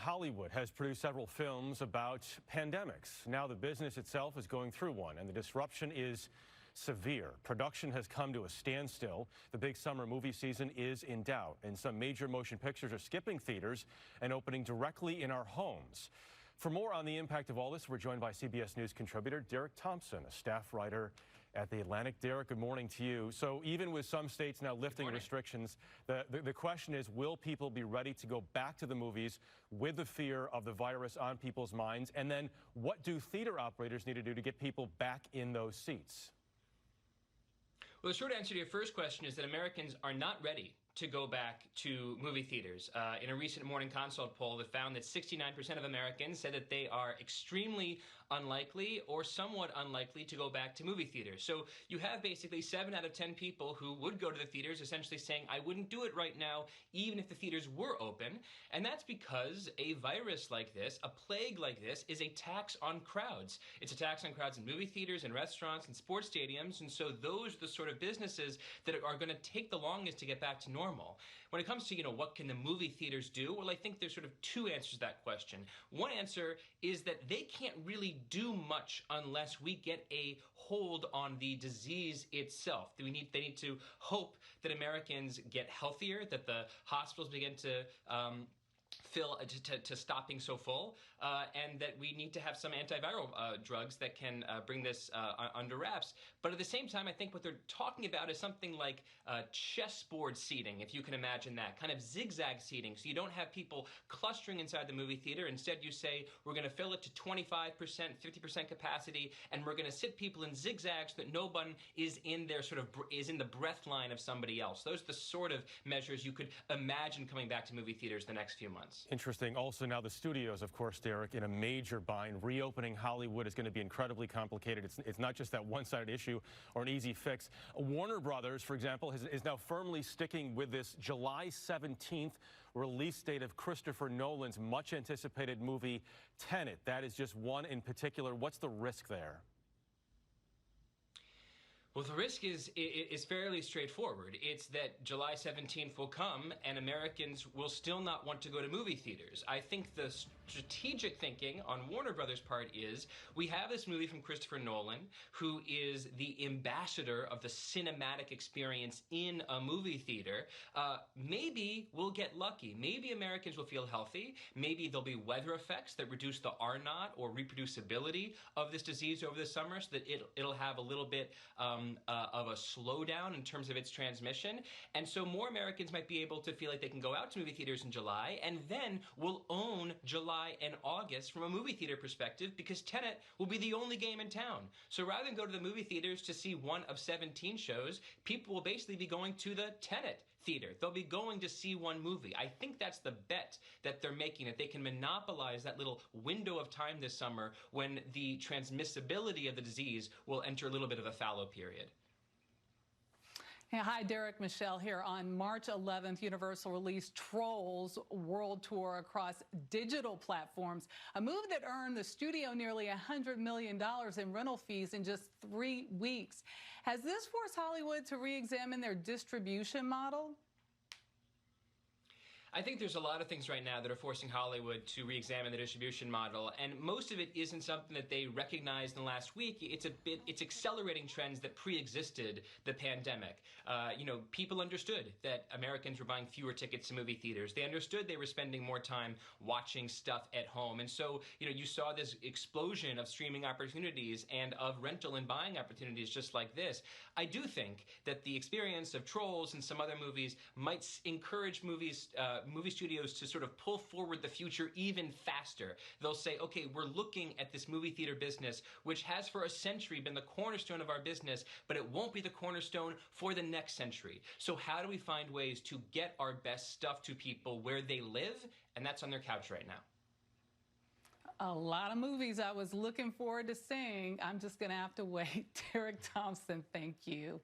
Hollywood has produced several films about pandemics. Now the business itself is going through one, and the disruption is severe. Production has come to a standstill. The big summer movie season is in doubt, and some major motion pictures are skipping theaters and opening directly in our homes. For more on the impact of all this, we're joined by CBS News contributor Derek Thompson, a staff writer at The Atlantic. Derek, good morning to you. So even with some states now lifting restrictions, the question is, will people be ready to go back to the movies with the fear of the virus on people's minds? And then what do theater operators need to do to get people back in those seats? Well, the short answer to your first question is that Americans are not ready to go back to movie theaters. In a recent Morning Consult poll that found that 69% of Americans said that they are extremely unlikely or somewhat unlikely to go back to movie theaters. So you have basically 7 out of 10 people who would go to the theaters essentially saying, I wouldn't do it right now, even if the theaters were open. And that's because a virus like this, a plague like this, is a tax on crowds. It's a tax on crowds in movie theaters and restaurants and sports stadiums. And so those are the sort of businesses that are going to take the longest to get back to normal. When it comes to, what can the movie theaters do? Well, I think there's sort of 2 answers to that question. One answer is that they can't really do much unless we get a hold on the disease itself. They need to hope that Americans get healthier, that the hospitals begin to to stop being so full, and that we need to have some antiviral drugs that can bring this under wraps. But at the same time, I think what they're talking about is something like chessboard seating, if you can imagine that, kind of zigzag seating, so you don't have people clustering inside the movie theater. Instead, you say, we're going to fill it to 25%, 50% capacity, and we're going to sit people in zigzags so that no one is in their is in the breath line of somebody else. Those are the sort of measures you could imagine coming back to movie theaters the next few months. Interesting. Also, now the studios, of course, Derek, in a major bind. Reopening Hollywood is going to be incredibly complicated. It's not just that one-sided issue or an easy fix. Warner Brothers, for example, is now firmly sticking with this July 17th release date of Christopher Nolan's much-anticipated movie Tenet. That is just one in particular. What's the risk there? Well, the risk is fairly straightforward. It's that July 17th will come and Americans will still not want to go to movie theaters. I think the strategic thinking on Warner Brothers' part is we have this movie from Christopher Nolan, who is the ambassador of the cinematic experience in a movie theater. Maybe we'll get lucky. Maybe Americans will feel healthy. Maybe there'll be weather effects that reduce the R0 or reproducibility of this disease over the summer so that it'll have a little bit of a slowdown in terms of its transmission. And so more Americans might be able to feel like they can go out to movie theaters in July, and then we'll own July and August from a movie theater perspective because Tenet will be the only game in town. So rather than go to the movie theaters to see one of 17 shows, people will basically be going to the Tenet theater. They'll be going to see one movie. I think that's the bet that they're making, that they can monopolize that little window of time this summer when the transmissibility of the disease will enter a little bit of a fallow period. Hey, hi, Derek. Michelle here. On March 11th, Universal released Trolls World Tour across digital platforms, a move that earned the studio nearly $100 million in rental fees in just 3 weeks. Has this forced Hollywood to re-examine their distribution model? I think there's a lot of things right now that are forcing Hollywood to re-examine the distribution model, and most of it isn't something that they recognized in the last week. It's accelerating trends that pre-existed the pandemic. People understood that Americans were buying fewer tickets to movie theaters. They understood they were spending more time watching stuff at home, and so you saw this explosion of streaming opportunities and of rental and buying opportunities just like this. I do think that the experience of Trolls and some other movies might encourage movie studios to sort of pull forward the future even faster. They'll say, okay, we're looking at this movie theater business, which has for a century been the cornerstone of our business, but it won't be the cornerstone for the next century. So how do we find ways to get our best stuff to people where they live? And that's on their couch right now. A lot of movies I was looking forward to seeing. I'm just going to have to wait. Derek Thompson, thank you.